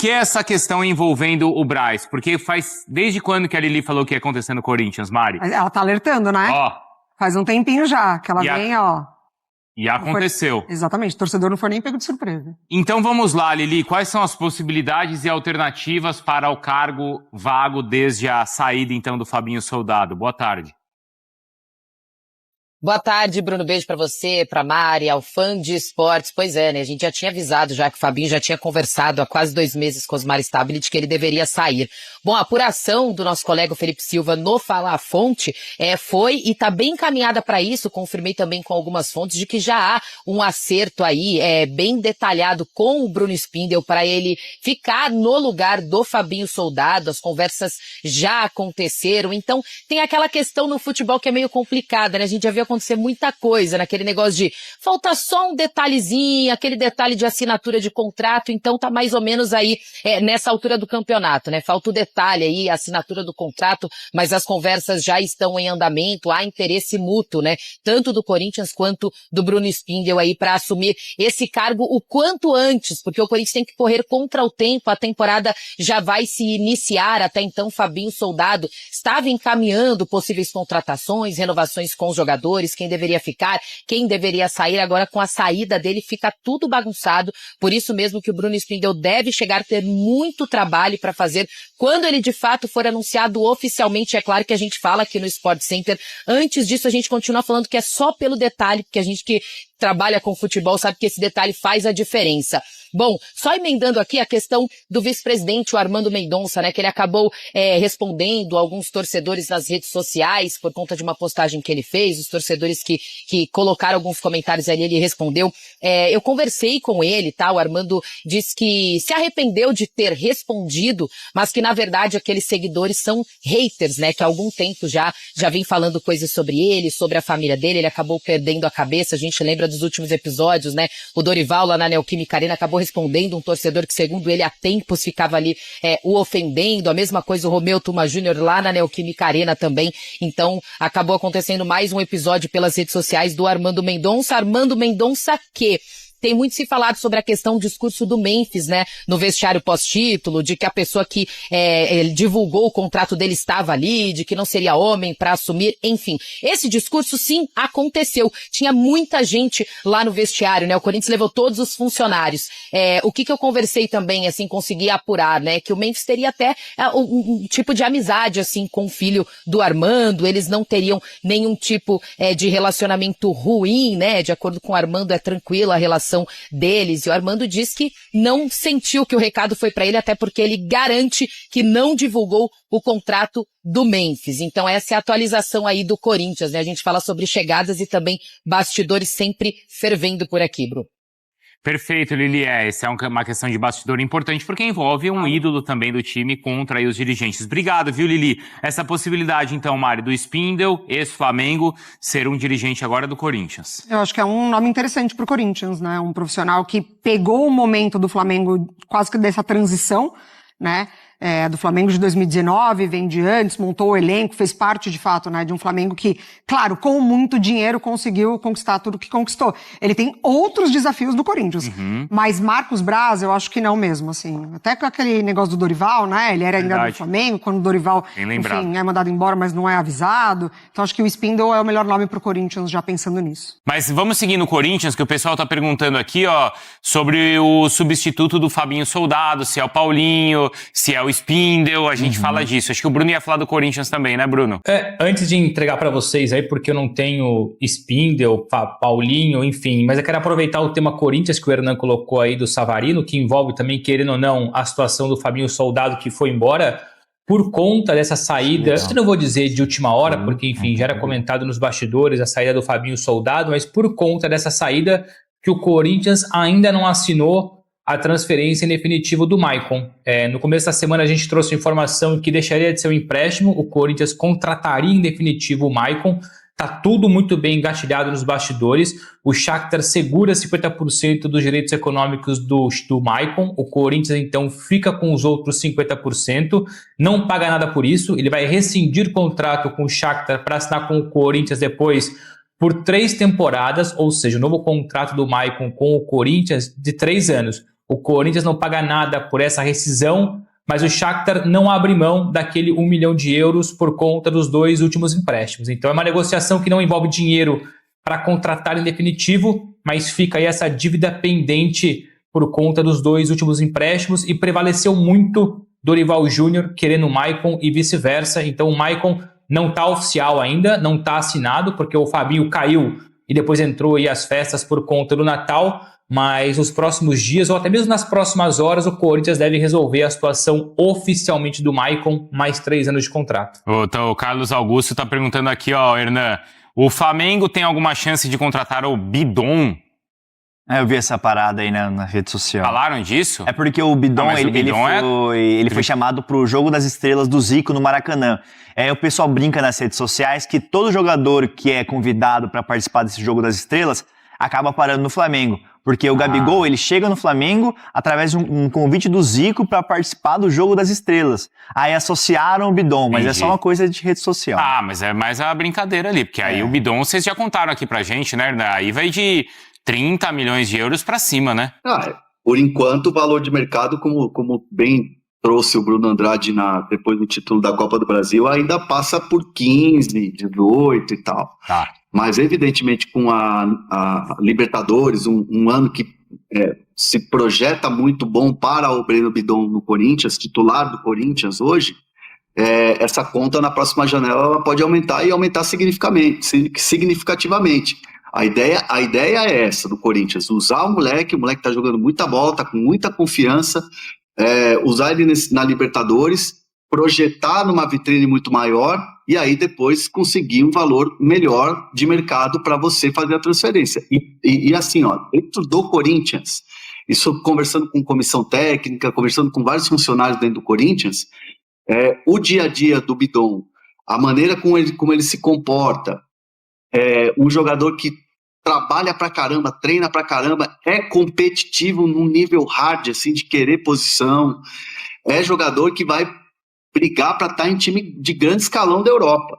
que essa questão envolvendo o Braz? Porque desde quando que a Lili falou que ia acontecer no Corinthians, Mari? Ela tá alertando, né? Faz um tempinho já, que ela vem, E aconteceu. Exatamente, o torcedor não foi nem pego de surpresa. Então vamos lá, Lili, quais são as possibilidades e alternativas para o cargo vago desde a saída, então, do Fabinho Soldado? Boa tarde. Boa tarde, Bruno. Beijo pra você, pra Mari, ao fã de esportes. Pois é, né? A gente já tinha avisado já que o Fabinho já tinha conversado há quase 2 meses com os Osmar Stabile de que ele deveria sair. Bom, a apuração do nosso colega Felipe Silva no Fala a Fonte foi e tá bem encaminhada para isso. Confirmei também com algumas fontes de que já há um acerto aí bem detalhado com o Bruno Spindel para ele ficar no lugar do Fabinho Soldado. As conversas já aconteceram. Então, tem aquela questão no futebol que é meio complicada, né? A gente já viu acontecer muita coisa, naquele negócio de falta só um detalhezinho, aquele detalhe de assinatura de contrato, então tá mais ou menos aí nessa altura do campeonato, né? Falta o detalhe aí, a assinatura do contrato, mas as conversas já estão em andamento, há interesse mútuo, né? Tanto do Corinthians quanto do Bruno Spindel aí para assumir esse cargo o quanto antes, porque o Corinthians tem que correr contra o tempo, a temporada já vai se iniciar, até então Fabinho Soldado estava encaminhando possíveis contratações, renovações com os jogadores, quem deveria ficar, quem deveria sair. Agora com a saída dele fica tudo bagunçado, por isso mesmo que o Bruno Spindel deve chegar a ter muito trabalho para fazer quando ele de fato for anunciado oficialmente. É claro que a gente fala aqui no Sport Center, antes disso a gente continua falando que é só pelo detalhe, porque a gente que trabalha com futebol sabe que esse detalhe faz a diferença. Bom, só emendando aqui a questão do vice-presidente, o Armando Mendonça, né, que ele acabou respondendo a alguns torcedores nas redes sociais por conta de uma postagem que ele fez, os torcedores que colocaram alguns comentários ali, ele respondeu. Eu conversei com ele, tá? O Armando disse que se arrependeu de ter respondido, mas que na verdade aqueles seguidores são haters, né, que há algum tempo já vem falando coisas sobre ele, sobre a família dele. Ele acabou perdendo a cabeça, a gente lembra dos últimos episódios, né? O Dorival lá na Neoquímica Arena acabou respondendo um torcedor que, segundo ele, há tempos ficava ali o ofendendo. A mesma coisa o Romeu Tuma Júnior lá na Neoquímica Arena também. Então, acabou acontecendo mais um episódio pelas redes sociais do Armando Mendonça. Armando Mendonça que tem muito se falado sobre a questão do discurso do Memphis, né, no vestiário pós-título, de que a pessoa que divulgou o contrato dele estava ali, de que não seria homem para assumir, enfim. Esse discurso, sim, aconteceu. Tinha muita gente lá no vestiário, né, o Corinthians levou todos os funcionários. O que eu conversei também, assim, consegui apurar, né, que o Memphis teria até um tipo de amizade, assim, com o filho do Armando. Eles não teriam nenhum tipo de relacionamento ruim, né, de acordo com o Armando, é tranquila a relação deles, e o Armando diz que não sentiu que o recado foi para ele, até porque ele garante que não divulgou o contrato do Memphis. Então essa é a atualização aí do Corinthians, né? A gente fala sobre chegadas e também bastidores sempre fervendo por aqui, Bruno. Perfeito, Lili. Essa é uma questão de bastidor importante, porque envolve um ídolo também do time contra aí os dirigentes. Obrigado, viu, Lili? Essa possibilidade, então, Mari, do Spindel, ex-Flamengo, ser um dirigente agora do Corinthians. Eu acho que é um nome interessante pro Corinthians, né? Um profissional que pegou o momento do Flamengo, quase que dessa transição, né? Do Flamengo de 2019, vem de antes, montou o elenco, fez parte de fato, né, de um Flamengo que, claro, com muito dinheiro conseguiu conquistar tudo que conquistou. Ele tem outros desafios do Corinthians, mas Marcos Braz, eu acho que não mesmo, assim. Até com aquele negócio do Dorival, né, ele era ainda do Flamengo, quando o Dorival, enfim, é mandado embora, mas não é avisado. Então acho que o Spindel é o melhor nome pro Corinthians, já pensando nisso. Mas vamos seguir no Corinthians, que o pessoal tá perguntando aqui, ó, sobre o substituto do Fabinho Soldado, se é o Paulinho, se é o Spindel, a gente fala disso. Acho que o Bruno ia falar do Corinthians também, né, Bruno? Antes de entregar para vocês aí, porque eu não tenho Spindel, Paulinho, enfim, mas eu quero aproveitar o tema Corinthians que o Hernan colocou aí do Savarino, que envolve também, querendo ou não, a situação do Fabinho Soldado que foi embora por conta dessa saída, eu não vou dizer de última hora, porque, enfim, já era comentado nos bastidores a saída do Fabinho Soldado, mas por conta dessa saída que o Corinthians ainda não assinou a transferência em definitivo do Maicon. No começo da semana a gente trouxe informação que deixaria de ser um empréstimo, o Corinthians contrataria em definitivo o Maicon. Tá tudo muito bem engatilhado nos bastidores. O Shakhtar segura 50% dos direitos econômicos do Maicon. O Corinthians, então, fica com os outros 50%. Não paga nada por isso. Ele vai rescindir contrato com o Shakhtar para assinar com o Corinthians depois por 3 temporadas, ou seja, o novo contrato do Maicon com o Corinthians de 3 anos. o Corinthians não paga nada por essa rescisão, mas o Shakhtar não abre mão daquele 1 milhão de euros por conta dos 2 últimos empréstimos. Então é uma negociação que não envolve dinheiro para contratar em definitivo, mas fica aí essa dívida pendente por conta dos 2 últimos empréstimos e prevaleceu muito Dorival Júnior querendo o Maicon e vice-versa. Então o Maicon não está oficial ainda, não está assinado, porque o Fabinho caiu e depois entrou aí às festas por conta do Natal, mas nos próximos dias, ou até mesmo nas próximas horas, o Corinthians deve resolver a situação oficialmente do Maicon, mais 3 anos de contrato. Então, o Carlos Augusto está perguntando aqui, ó, Hernan, o Flamengo tem alguma chance de contratar o Bidon? Eu vi essa parada aí na rede social. Falaram disso? É porque o Bidon, ele foi chamado pro Jogo das Estrelas do Zico no Maracanã. O pessoal brinca nas redes sociais que todo jogador que é convidado para participar desse Jogo das Estrelas acaba parando no Flamengo. Porque o Gabigol, ele chega no Flamengo através de um convite do Zico para participar do Jogo das Estrelas. Aí associaram o Bidon, mas é só uma coisa de rede social. Ah, mas é mais a brincadeira ali, porque aí o Bidon, vocês já contaram aqui pra gente, né? Aí vai de 30 milhões de euros para cima, né? Por enquanto, o valor de mercado, como bem trouxe o Bruno Andrade depois do título da Copa do Brasil, ainda passa por 15, 18 e tal. Tá. Mas, evidentemente, com a Libertadores, um ano que se projeta muito bom para o Breno Bidon no Corinthians, titular do Corinthians hoje, essa conta na próxima janela ela pode aumentar e aumentar significativamente. A ideia é essa do Corinthians, usar o moleque está jogando muita bola, está com muita confiança, usar ele na Libertadores, projetar numa vitrine muito maior e aí depois conseguir um valor melhor de mercado para você fazer a transferência. E assim, ó, dentro do Corinthians, isso conversando com comissão técnica, conversando com vários funcionários dentro do Corinthians, o dia a dia do Bidon, a maneira como ele se comporta, um jogador que trabalha pra caramba, treina pra caramba, é competitivo num nível hard, assim, de querer posição, é jogador que vai brigar para estar em time de grande escalão da Europa.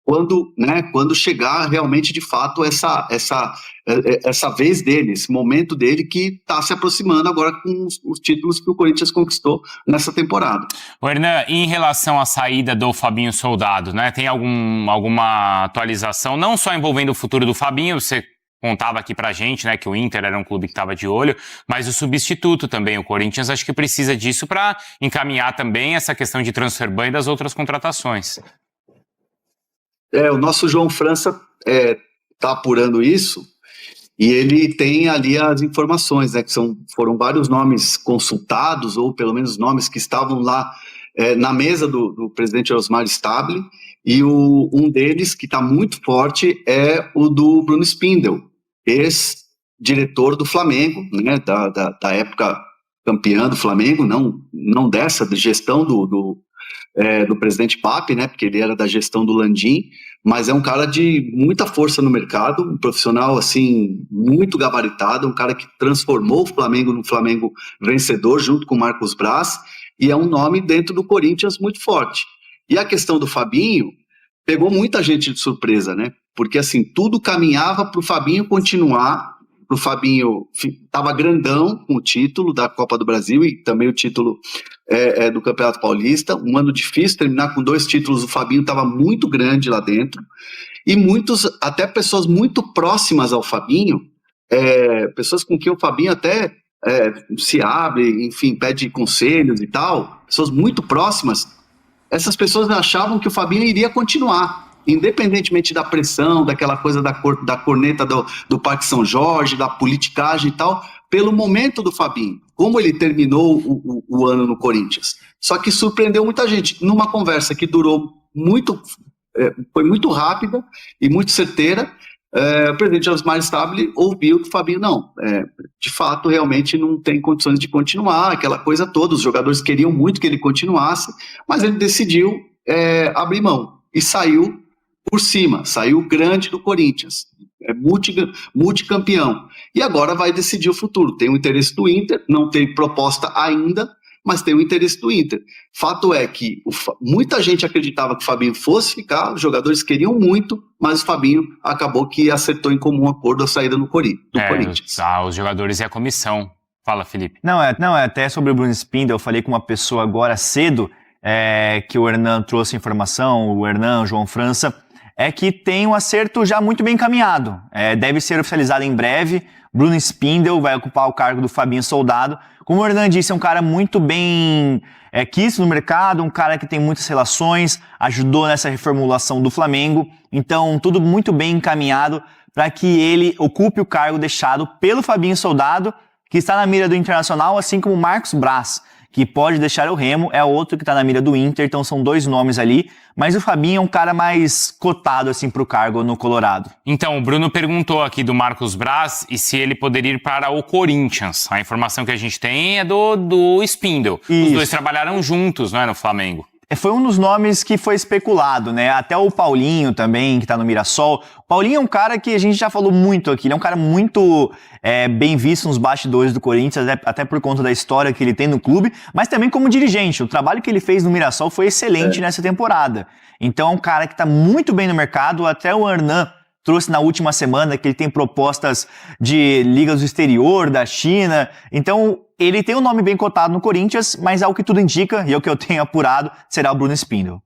Quando chegar realmente, de fato, essa vez dele, esse momento dele que está se aproximando agora com os títulos que o Corinthians conquistou nessa temporada. O Hernan, em relação à saída do Fabinho Soldado, né? Tem alguma atualização, não só envolvendo o futuro do Fabinho, você contava aqui pra gente, né, que o Inter era um clube que estava de olho, mas o substituto também, o Corinthians, acho que precisa disso para encaminhar também essa questão de transfer ban e das outras contratações. O nosso João França está apurando isso e ele tem ali as informações, né, que foram vários nomes consultados, ou pelo menos nomes que estavam lá na mesa do presidente Osmar Stabile, e um deles que está muito forte é o do Bruno Spindel, ex-diretor do Flamengo, né, da época campeã do Flamengo, não dessa, de gestão do presidente Pape, né, porque ele era da gestão do Landim, mas é um cara de muita força no mercado, um profissional assim muito gabaritado, um cara que transformou o Flamengo no Flamengo vencedor junto com o Marcos Braz, e é um nome dentro do Corinthians muito forte. E a questão do Fabinho pegou muita gente de surpresa, né, porque assim, tudo caminhava para o Fabinho continuar. O Fabinho estava grandão com o título da Copa do Brasil e também o título do Campeonato Paulista, um ano difícil, terminar com 2 títulos, o Fabinho estava muito grande lá dentro, e até pessoas muito próximas ao Fabinho, pessoas com quem o Fabinho até se abre, enfim, pede conselhos e tal, pessoas muito próximas, essas pessoas achavam que o Fabinho iria continuar, independentemente da pressão, daquela coisa da corneta do Parque São Jorge, da politicagem e tal, pelo momento do Fabinho, como ele terminou o ano no Corinthians. Só que surpreendeu muita gente. Numa conversa que durou muito, foi muito rápida e muito certeira, o presidente Osmar Stabile ouviu que o Fabinho, de fato, realmente não tem condições de continuar, aquela coisa toda, os jogadores queriam muito que ele continuasse, mas ele decidiu abrir mão e saiu por cima, saiu grande do Corinthians, multicampeão, e agora vai decidir o futuro. Tem o interesse do Inter, não tem proposta ainda, mas tem o interesse do Inter. Fato é que muita gente acreditava que o Fabinho fosse ficar, os jogadores queriam muito, mas o Fabinho acabou que acertou em comum acordo a saída do Corinthians. Os jogadores e a comissão Fala, Felipe. Não, até sobre o Bruno Spindel, eu falei com uma pessoa agora cedo, que o Hernan trouxe informação, o Hernan, o João França, é que tem um acerto já muito bem encaminhado. Deve ser oficializado em breve. Bruno Spindel vai ocupar o cargo do Fabinho Soldado. Como o Hernan disse, é um cara muito bem quisto no mercado, um cara que tem muitas relações, ajudou nessa reformulação do Flamengo. Então, tudo muito bem encaminhado para que ele ocupe o cargo deixado pelo Fabinho Soldado, que está na mira do Internacional, assim como o Marcos Braz, que pode deixar o Remo, é outro que está na mira do Inter, então são 2 nomes ali, mas o Fabinho é um cara mais cotado assim para o cargo no Colorado. Então, o Bruno perguntou aqui do Marcos Braz e se ele poderia ir para o Corinthians. A informação que a gente tem é do Spindel. Os dois trabalharam juntos, não é, no Flamengo. Foi um dos nomes que foi especulado, né? Até o Paulinho também, que tá no Mirassol. O Paulinho é um cara que a gente já falou muito aqui. Ele é um cara muito bem visto nos bastidores do Corinthians, até por conta da história que ele tem no clube, mas também como dirigente. O trabalho que ele fez no Mirassol foi excelente nessa temporada. Então é um cara que tá muito bem no mercado. Até o Hernan trouxe na última semana que ele tem propostas de ligas do exterior, da China. Então, ele tem um nome bem cotado no Corinthians, mas ao que tudo indica, e é o que eu tenho apurado, será o Bruno Spindel.